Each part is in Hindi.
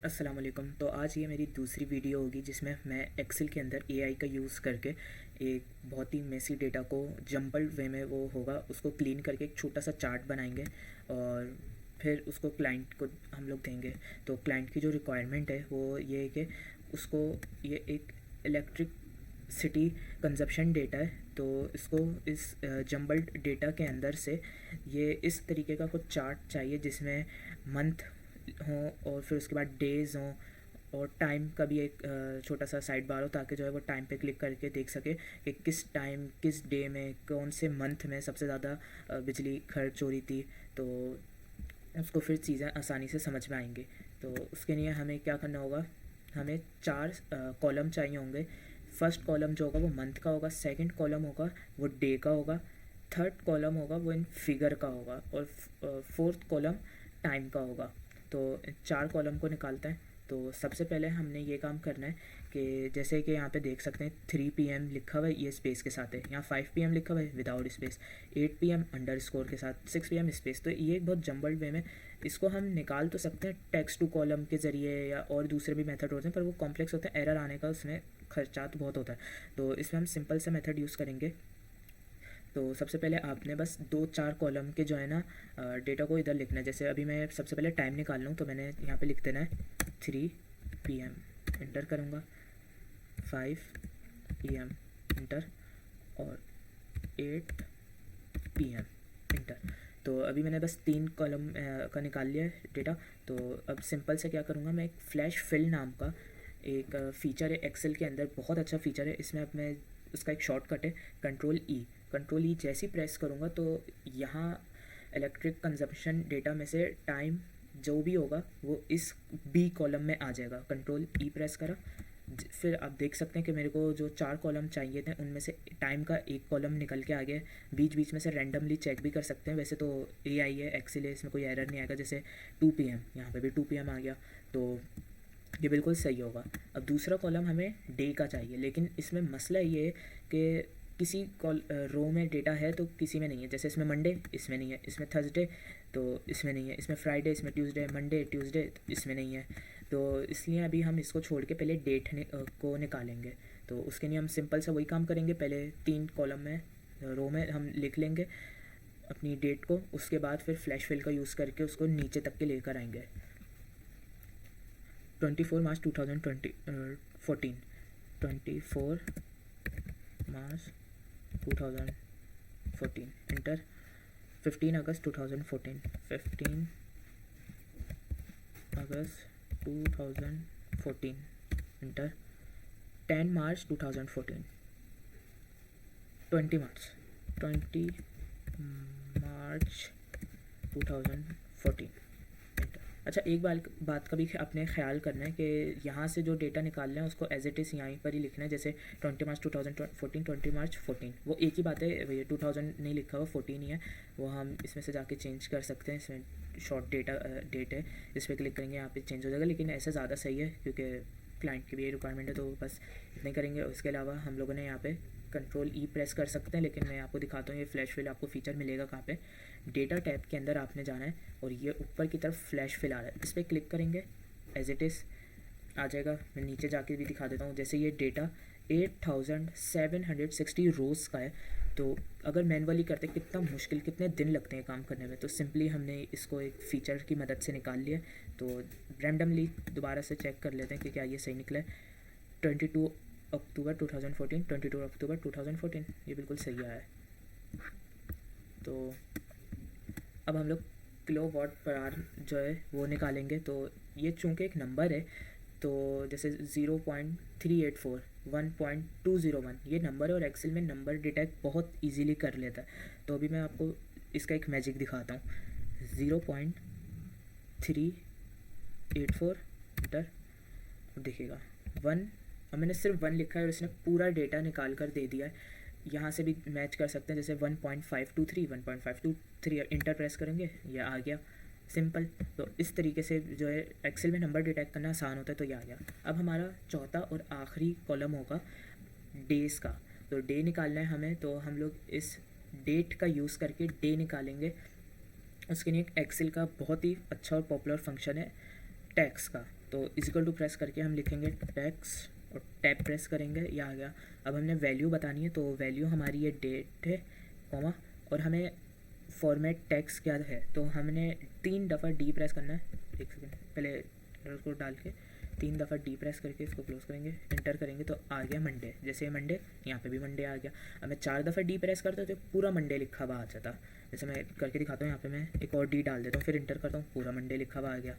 अस्सलाम वालेकुम। तो आज ये मेरी दूसरी वीडियो होगी जिसमें मैं एक्सेल के अंदर एआई का यूज़ करके एक बहुत ही मेसी डेटा को जम्बल्ड वे में वो होगा उसको क्लीन करके एक छोटा सा चार्ट बनाएंगे और फिर उसको क्लाइंट को हम लोग देंगे। तो क्लाइंट की जो रिक्वायरमेंट है वो ये है कि उसको ये एक इलेक्ट्रिसिटी कंजप्शन डेटा है, तो इसको इस जम्बल्ड डेटा के अंदर से ये इस तरीके का कुछ चार्ट चाहिए जिसमें मंथ हों और फिर उसके बाद डेज़ हों और टाइम का भी एक छोटा सा साइड बार हो, ताकि जो है वो टाइम पे क्लिक करके देख सके कि किस टाइम किस डे में कौन से मंथ में सबसे ज़्यादा बिजली खर्च हो रही थी। तो उसको फिर चीज़ें आसानी से समझ में आएंगी। तो उसके लिए हमें क्या करना होगा, हमें 4 कॉलम चाहिए होंगे। फर्स्ट कॉलम जो होगा वो मंथ का होगा, सेकंड कॉलम होगा वो डे का होगा, थर्ड कॉलम होगा वो इन फिगर का होगा और फोर्थ कॉलम टाइम का होगा। तो 4 कॉलम को निकालते हैं। तो सबसे पहले हमने ये काम करना है कि जैसे कि यहाँ पे देख सकते हैं 3 PM लिखा हुआ है, ये स्पेस के साथ है। यहाँ 5 PM लिखा हुआ है विदाउट स्पेस, 8 PM अंडरस्कोर के साथ, 6 PM स्पेस। तो ये एक बहुत जम्बल्ड वे में इसको हम निकाल तो सकते हैं टेक्स्ट टू कॉलम के ज़रिए या और दूसरे भी मेथड होते हैं, पर वो कॉम्प्लेक्स होते हैं, एरर आने का उसमें खर्चा तो बहुत होता है। तो इसमें हम सिंपल सा मेथड यूज़ करेंगे। तो सबसे पहले आपने बस 2-4 कॉलम के जो है ना डेटा को इधर लिखना है। जैसे अभी मैं सबसे पहले टाइम निकाल लूँ तो मैंने यहाँ पे लिख देना है 3 PM, इंटर करूँगा, 5 PM इंटर और 8 PM इंटर। तो अभी मैंने बस 3 कॉलम का निकाल लिया है डेटा। तो अब सिंपल से क्या करूँगा, मैं एक फ्लैश फिल नाम का एक फ़ीचर है एक्सेल के अंदर, बहुत अच्छा फ़ीचर है। इसमें अब मैं उसका एक शॉर्टकट है कंट्रोल ई जैसे ही प्रेस करूँगा तो यहाँ इलेक्ट्रिक कंजप्शन डेटा में से टाइम जो भी होगा वो इस बी कॉलम में आ जाएगा। कंट्रोल ई प्रेस करा, फिर आप देख सकते हैं कि मेरे को जो 4 कॉलम चाहिए थे उनमें से टाइम का एक कॉलम निकल के आ गया है। बीच बीच में से रैंडमली चेक भी कर सकते हैं, वैसे तो एआई है एक्सेल है, इसमें कोई एरर नहीं आएगा। जैसे 2 PM, यहाँ पे भी 2 PM आ गया, तो ये बिल्कुल सही होगा। अब दूसरा कॉलम हमें डे का चाहिए, लेकिन इसमें मसला ये है कि किसी रो में डेटा है तो किसी में नहीं है। जैसे इसमें मंडे, इसमें नहीं है, इसमें थर्सडे तो इसमें नहीं है, इसमें फ्राइडे, इसमें ट्यूसडे, मंडे ट्यूसडे तो इसमें नहीं है। तो इसलिए अभी हम इसको छोड़ के पहले डेट को निकालेंगे। तो उसके लिए हम सिंपल सा वही काम करेंगे, पहले 3 कॉलम में रो में हम लिख लेंगे अपनी डेट को, उसके बाद फिर फ्लैश फिल का यूज़ करके उसको नीचे तक के लेकर आएंगे। 24 मार्च 2014, 24 मार्च 2014 इंटर, 15 अगस्त 2014, 15 अगस्त 2014 इंटर, 10 मार्च 2014, 20 मार्च 20 मार्च 2014 इंटर। अच्छा, एक बात का भी आपने ख्याल करना है कि यहाँ से जो डेटा निकालना है उसको एज इट इज़ यहीं पर ही लिखना है। जैसे 20 मार्च 2014, 20 मार्च 14, वो एक ही बात है, ये 2000 नहीं लिखा हुआ, 14 ही है। वो हम इसमें से जाके चेंज कर सकते हैं। इसमें शॉर्ट डेट है, इस पर क्लिक करेंगे, यहाँ पे चेंज हो जाएगा। लेकिन ऐसा ज़्यादा सही है क्योंकि क्लाइंट की भी ये रिक्वायरमेंट है, तो बस इतना ही करेंगे। उसके अलावा हम लोगों ने यहाँ पे कंट्रोल ई प्रेस कर सकते हैं, लेकिन मैं आपको दिखाता हूँ ये फ्लैश फिल आपको फीचर मिलेगा कहाँ पे। डेटा टैब के अंदर आपने जाना है और ये ऊपर की तरफ फ्लैश फिल आ रहा है, इस पर क्लिक करेंगे, एज इट इज़ आ जाएगा। मैं नीचे जाके भी दिखा देता हूँ। जैसे ये डेटा 8760 रोज़ का है, तो अगर मैनुअली करते कितना मुश्किल, कितने दिन लगते हैं काम करने में, तो सिंपली हमने इसको एक फ़ीचर की मदद से निकाल लिया। तो रैंडमली दोबारा से चेक कर लेते हैं कि क्या ये सही निकला है। 22 अक्टूबर 2014, 22 अक्टूबर 2014, ये बिल्कुल सही आया है। तो अब हम लोग किलो वाट पर आवर जो है वो निकालेंगे। तो ये चूँकि एक नंबर है, तो जैसे 0.384, 1.201 ये नंबर है और एक्सेल में नंबर डिटेक्ट बहुत इजीली कर लेता है। तो अभी मैं आपको इसका एक मैजिक दिखाता हूँ। 0.384 इंटर, अब देखिएगा 1, अब मैंने सिर्फ 1 लिखा है और इसने पूरा डेटा निकाल कर दे दिया है। यहाँ से भी मैच कर सकते हैं, जैसे 1.523, 1.523 इंटर प्रेस करेंगे, ये आ गया, सिंपल। तो इस तरीके से जो है एक्सेल में नंबर डिटेक्ट करना आसान होता है। तो ये आ गया। अब हमारा चौथा और आखिरी कॉलम होगा डेज़ का। तो डे निकालना है हमें, तो हम लोग इस डेट का यूज़ करके डे निकालेंगे। उसके लिए एक एक्सेल का बहुत ही अच्छा और पॉपुलर फंक्शन है टैक्स का। तो इक्वल टू प्रेस करके हम लिखेंगे टेक्स्ट और टैब प्रेस करेंगे, ये आ गया। अब हमने वैल्यू बतानी है, तो वैल्यू हमारी ये डेट है कॉमा, और हमें फॉर्मेट टेक्स्ट क्या है, तो हमने 3 दफ़ा डी प्रेस करना है। एक सेकेंड, पहले को डाल के 3 दफ़ा डी प्रेस करके इसको क्लोज करेंगे, इंटर करेंगे तो आ गया मंडे। जैसे मंडे, यहाँ पे भी मंडे आ गया। अब मैं 4 दफ़ा डी प्रेस करता तो पूरा मंडे लिखा हुआ आ जाता। जैसे मैं करके दिखाता हूँ, यहाँ पे मैं एक और डी डाल देता हूँ, फिर इंटर करता हूँ, पूरा मंडे लिखा हुआ आ गया।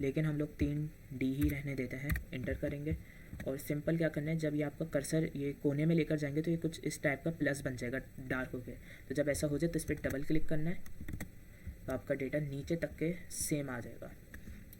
लेकिन हम लोग 3 डी ही रहने देते हैं, इंटर करेंगे और सिंपल क्या करना है, जब ये आपका कर्सर ये कोने में लेकर जाएंगे तो ये कुछ इस टाइप का प्लस बन जाएगा डार्क होके। तो जब ऐसा हो जाए तो इस पर डबल क्लिक करना है, तो आपका डेटा नीचे तक के सेम आ जाएगा।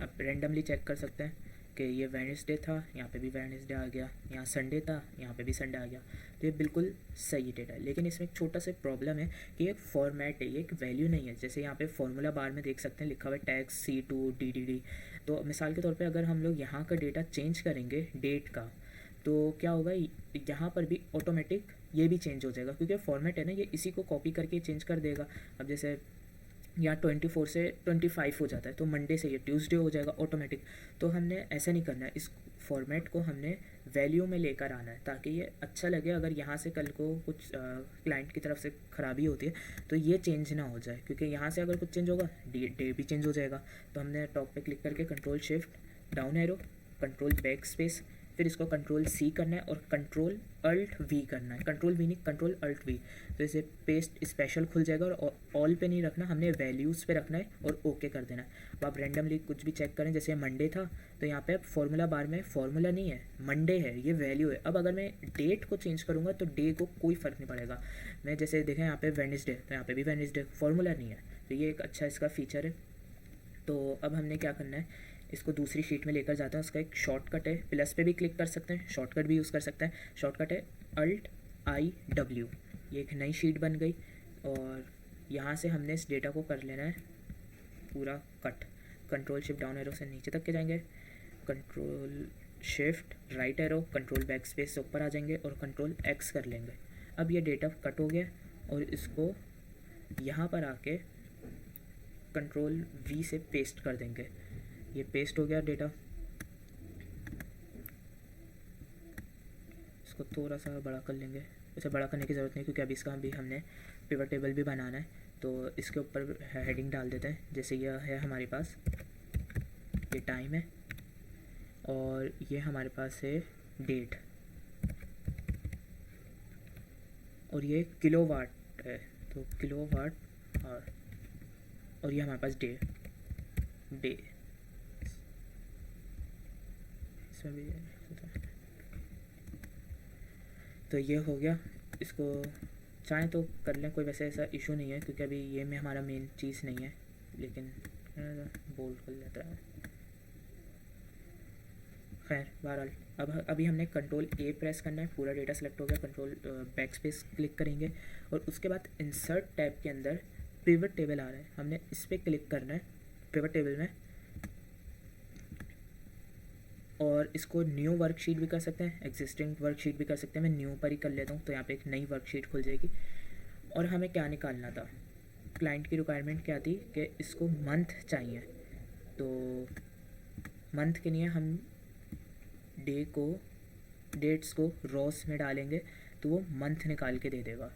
आप रेंडमली चेक कर सकते हैं कि ये वेडनेसडे था, यहाँ पे भी वेडनेसडे आ गया, यहाँ संडे था, यहाँ पे भी संडे आ गया। तो ये बिल्कुल सही डेटा है। लेकिन इसमें एक छोटा सा प्रॉब्लम है कि एक फॉर्मेट है, ये एक वैल्यू नहीं है। जैसे यहाँ पे फॉर्मूला बार में देख सकते हैं लिखा हुआ है टैक्स C2 DDD। तो मिसाल के तौर पे अगर हम लोग यहाँ का डेटा चेंज करेंगे डेट का, तो क्या होगा, यहाँ पर भी ऑटोमेटिक ये भी चेंज हो जाएगा, क्योंकि फॉर्मेट है ना, ये इसी को कॉपी करके चेंज कर देगा। अब जैसे यहाँ 24 से 25 हो जाता है, तो मंडे से ये ट्यूसडे हो जाएगा ऑटोमेटिक। तो हमने ऐसा नहीं करना है, इस फॉर्मेट को हमने वैल्यू में लेकर आना है ताकि ये अच्छा लगे। अगर यहाँ से कल को कुछ क्लाइंट की तरफ से ख़राबी होती है तो ये चेंज ना हो जाए, क्योंकि यहाँ से अगर कुछ चेंज होगा डे भी चेंज हो जाएगा। तो हमने टॉप पे क्लिक करके control shift down arrow, control back space, फिर इसको कंट्रोल C करना है और कंट्रोल अल्ट V करना है। कंट्रोल V नहीं, कंट्रोल अल्ट V। तो इसे पेस्ट स्पेशल खुल जाएगा और ऑल पे नहीं रखना, हमने वैल्यूज़ पे रखना है और ओके कर देना है। अब आप रेंडमली कुछ भी चेक करें, जैसे मंडे था तो यहाँ पे फॉर्मूला बार में फॉर्मूला नहीं है, मंडे है, ये वैल्यू है। अब अगर मैं डेट को चेंज करूँगा तो डे को कोई फ़र्क नहीं पड़ेगा। मैं जैसे देखें यहाँ पे वेडनेसडे, तो यहाँ पे भी वेडनेसडे, फॉर्मूला नहीं है। तो ये एक अच्छा इसका फीचर है। तो अब हमने क्या करना है, इसको दूसरी शीट में लेकर जाते हैं। उसका एक शॉर्टकट है, प्लस पे भी क्लिक कर सकते हैं, शॉर्टकट भी यूज़ कर सकते हैं। शॉर्टकट है Alt-I-W। ये एक नई शीट बन गई और यहाँ से हमने इस डेटा को कर लेना है पूरा cut. Control shift down arrow से नीचे तक के जाएंगे, control shift right arrow, control back space से ऊपर आ जाएंगे और कंट्रोल X कर लेंगे। अब ये डेटा कट हो गया और इसको यहाँ पर आके कंट्रोल V से पेस्ट कर देंगे। ये पेस्ट हो गया डेटा। इसको थोड़ा सा बड़ा कर लेंगे। इसे बड़ा करने की ज़रूरत नहीं, क्योंकि अभी इसका भी हमने पिवट टेबल भी बनाना है। तो इसके ऊपर हेडिंग डाल देते हैं। जैसे यह है हमारे पास, ये टाइम है और ये हमारे पास है डेट, और ये किलोवाट है, तो किलोवाट और ये हमारे पास डे इसमें भी। तो ये हो गया। इसको चाहें तो कर लें, कोई वैसे ऐसा इशू नहीं है, क्योंकि अभी ये में हमारा मेन चीज़ नहीं है। लेकिन बोल्ड कर लेता है। खैर बहरहाल, अब अभी हमने कंट्रोल A प्रेस करना है, पूरा डेटा सेलेक्ट हो गया। कंट्रोल बैक स्पेस क्लिक करेंगे और उसके बाद इंसर्ट टैब के अंदर पिवट टेबल आ रहा है, हमने इस पर क्लिक करना है पिवट टेबल में। और इसको न्यू वर्कशीट भी कर सकते हैं, एग्जिस्टिंग वर्कशीट भी कर सकते हैं। मैं न्यू पर ही कर लेता हूँ, तो यहाँ पे एक नई वर्कशीट खुल जाएगी। और हमें क्या निकालना था, क्लाइंट की रिक्वायरमेंट क्या थी कि इसको मंथ चाहिए। तो मंथ के लिए हम डेट्स को रोस में डालेंगे तो वो मंथ निकाल के दे देगा।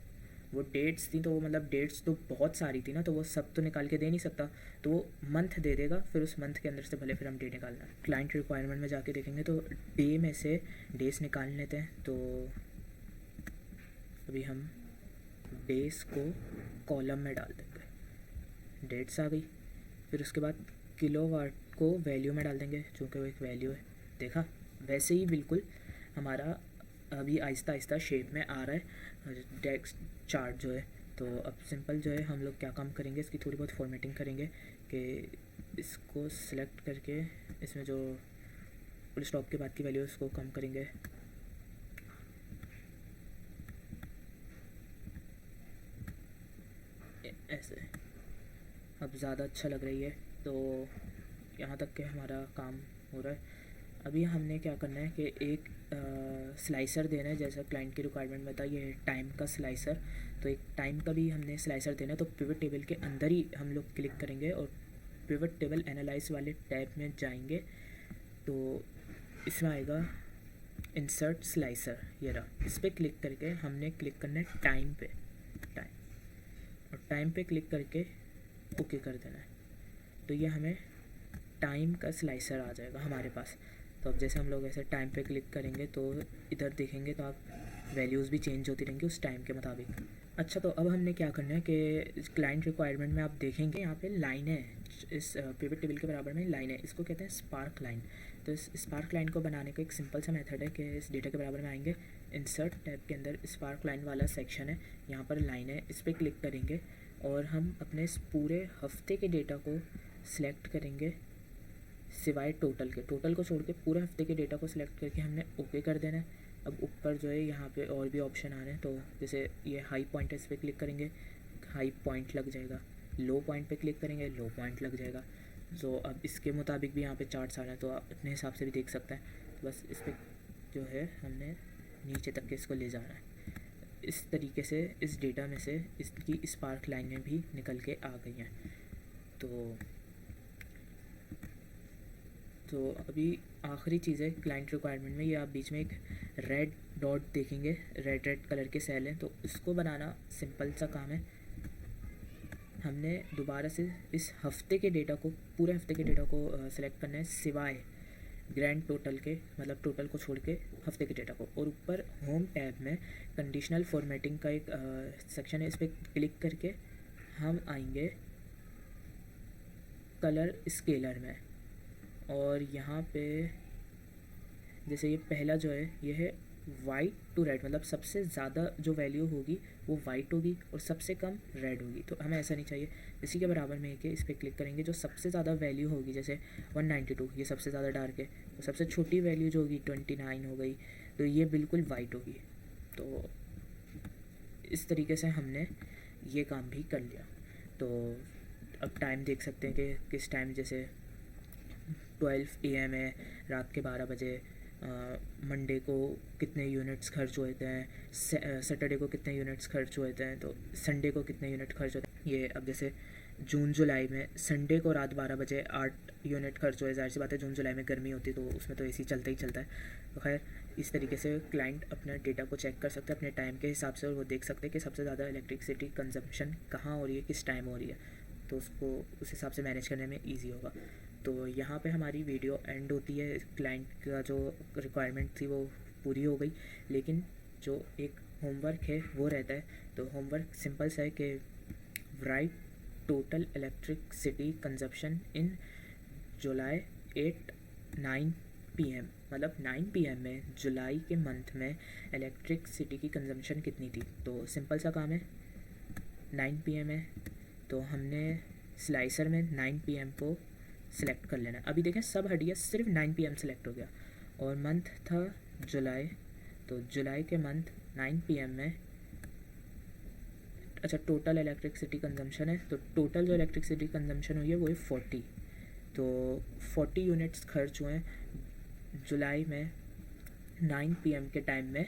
वो डेट्स थी तो वो मतलब डेट्स तो बहुत सारी थी ना, तो वो सब तो निकाल के दे नहीं सकता, तो वो मंथ दे देगा। फिर उस मंथ के अंदर से भले फिर हम डे निकालना है। क्लाइंट रिक्वायरमेंट में जाके देखेंगे तो डे में से डेज निकाल लेते हैं। तो अभी हम डेज को कॉलम में डाल देंगे, डेट्स आ गई। फिर उसके बाद किलोवाट को वैल्यू में डाल देंगे, चूँकि वो एक वैल्यू है। देखा, वैसे ही बिल्कुल हमारा अभी आहिस्ता आहिस्ता शेप में आ रहा है टेक्स्ट चार्ट जो है। तो अब सिंपल जो है हम लोग क्या काम करेंगे, इसकी थोड़ी बहुत फॉर्मेटिंग करेंगे कि इसको सिलेक्ट करके इसमें जो फुल स्टॉप के बाद की वैल्यू उसको कम करेंगे। ऐसे अब ज़्यादा अच्छा लग रही है। तो यहाँ तक के हमारा काम हो रहा है। अभी हमने क्या करना है कि एक स्लाइसर देना है, जैसा क्लाइंट की रिक्वायरमेंट में था, ये टाइम का स्लाइसर। तो एक टाइम का भी हमने स्लाइसर देना है। तो पिवट टेबल के अंदर ही हम लोग क्लिक करेंगे और पिवट टेबल एनालाइज वाले टैब में जाएंगे तो इसमें आएगा इंसर्ट स्लाइसर, ये रहा। इस पर क्लिक करके हमने क्लिक करना है टाइम पे, और टाइम पे क्लिक करके ओके कर देना है। तो ये हमें टाइम का स्लाइसर आ जाएगा हमारे पास। तो अब जैसे हम लोग ऐसे टाइम पे क्लिक करेंगे तो इधर देखेंगे तो आप वैल्यूज़ भी चेंज होती रहेंगी उस टाइम के मुताबिक। अच्छा, तो अब हमने क्या करना है कि क्लाइंट रिक्वायरमेंट में आप देखेंगे यहाँ पे लाइन है, इस पिवट टेबल के बराबर में लाइन है, इसको कहते हैं स्पार्क लाइन। तो इस स्पार्क लाइन को बनाने का एक सिंपल सा मेथड है कि इस डेटा के बराबर में आएंगे, इंसर्ट टैब के अंदर स्पार्क लाइन वाला सेक्शन है, यहाँ पर लाइन है, इस पर क्लिक करेंगे और हम अपने इस पूरे हफ्ते के डेटा को सिलेक्ट करेंगे सिवाय टोटल के। टोटल को छोड़ के पूरे हफ्ते के डेटा को सिलेक्ट करके हमने ओके कर देना है। अब ऊपर जो है यहाँ पे और भी ऑप्शन आ रहे हैं, तो जैसे ये हाई पॉइंट है, इस पर क्लिक करेंगे हाई पॉइंट लग जाएगा, लो पॉइंट पे क्लिक करेंगे लो पॉइंट लग जाएगा। तो अब इसके मुताबिक भी यहाँ पे चार्ट्स आ रहे हैं, तो आप अपने हिसाब से भी देख सकते हैं। तो बस इस पर जो है हमने नीचे तक के इसको ले जाना है। इस तरीके से इस डेटा में से इसकी स्पार्क लाइनें भी निकल के आ गई हैं। तो अभी आखिरी चीज़ है क्लाइंट रिक्वायरमेंट में, ये आप बीच में एक रेड डॉट देखेंगे, रेड कलर के सेल हैं, तो इसको बनाना सिंपल सा काम है। हमने दोबारा से इस हफ्ते के डेटा को, पूरे हफ्ते के डेटा को सिलेक्ट करना है सिवाय ग्रैंड टोटल के, मतलब टोटल को छोड़ के हफ्ते के डेटा को। और ऊपर होम टैब में कंडीशनल फॉर्मेटिंग का एक सेक्शन है, इस पर क्लिक करके हम आएंगे कलर स्केलर में, और यहाँ पे जैसे ये पहला जो है ये है वाइट टू रेड, मतलब सबसे ज़्यादा जो वैल्यू होगी वो वाइट होगी और सबसे कम रेड होगी। तो हमें ऐसा नहीं चाहिए। इसी के बराबर में कि इस पर क्लिक करेंगे, जो सबसे ज़्यादा वैल्यू होगी जैसे 192, ये सबसे ज़्यादा डार्क है, तो सबसे छोटी वैल्यू जो होगी 29 हो गई, तो ये बिल्कुल वाइट होगी। तो इस तरीके से हमने ये काम भी कर लिया। तो अब टाइम देख सकते हैं कि किस टाइम, जैसे 12 AM है, रात के 12 बजे, मंडे को कितने यूनिट्स खर्च होते हैं, सैटरडे को कितने यूनिट्स खर्च होते हैं, तो संडे को कितने यूनिट खर्च होते हैं। ये अब जैसे जून जुलाई में संडे को रात 12 बजे 8 यूनिट खर्च हुए। ज़ाहिर सी बात है जून जुलाई में गर्मी होती है तो उसमें तो एसी चलता ही चलता है। तो खैर इस तरीके से क्लाइंट अपने डेटा को चेक कर सकते हैं अपने टाइम के हिसाब से, और वो देख सकते हैं कि सबसे ज़्यादा इलेक्ट्रिसिटी कंजम्पशन कहाँ हो रही है, किस टाइम हो रही है, तो उसको उस हिसाब से मैनेज करने में ईजी होगा। तो यहाँ पे हमारी वीडियो एंड होती है। क्लाइंट का जो रिक्वायरमेंट थी वो पूरी हो गई, लेकिन जो एक होमवर्क है वो रहता है। तो होमवर्क सिंपल सा है कि राइट टोटल इलेक्ट्रिसिटी कंजप्शन इन जुलाई 8-9 PM, मतलब 9 PM में जुलाई के मंथ में इलेक्ट्रिसिटी की कंजम्पशन कितनी थी। तो सिंपल सा काम है, 9 PM है तो हमने स्लाइसर में 9 PM को सिलेक्ट कर लेना। अभी देखें सब हट गया, सिर्फ 9 PM सिलेक्ट हो गया, और मंथ था जुलाई, तो जुलाई के मंथ 9 PM में, अच्छा टोटल इलेक्ट्रिसिटी कंजम्पशन है, तो टोटल जो इलेक्ट्रिसिटी कंजम्पशन हुई है वो है 40, तो 40 यूनिट्स खर्च हुए हैं जुलाई में 9 PM के टाइम में,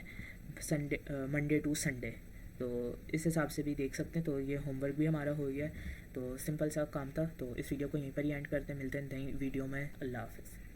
मंडे टू संडे। तो इस हिसाब से भी देख सकते हैं। तो ये होमवर्क भी हमारा हो गया। तो सिंपल सा काम था। तो इस वीडियो को यहीं पर ही एंड करते हैं, मिलते हैं नई वीडियो में। अल्लाह हाफ़िज़।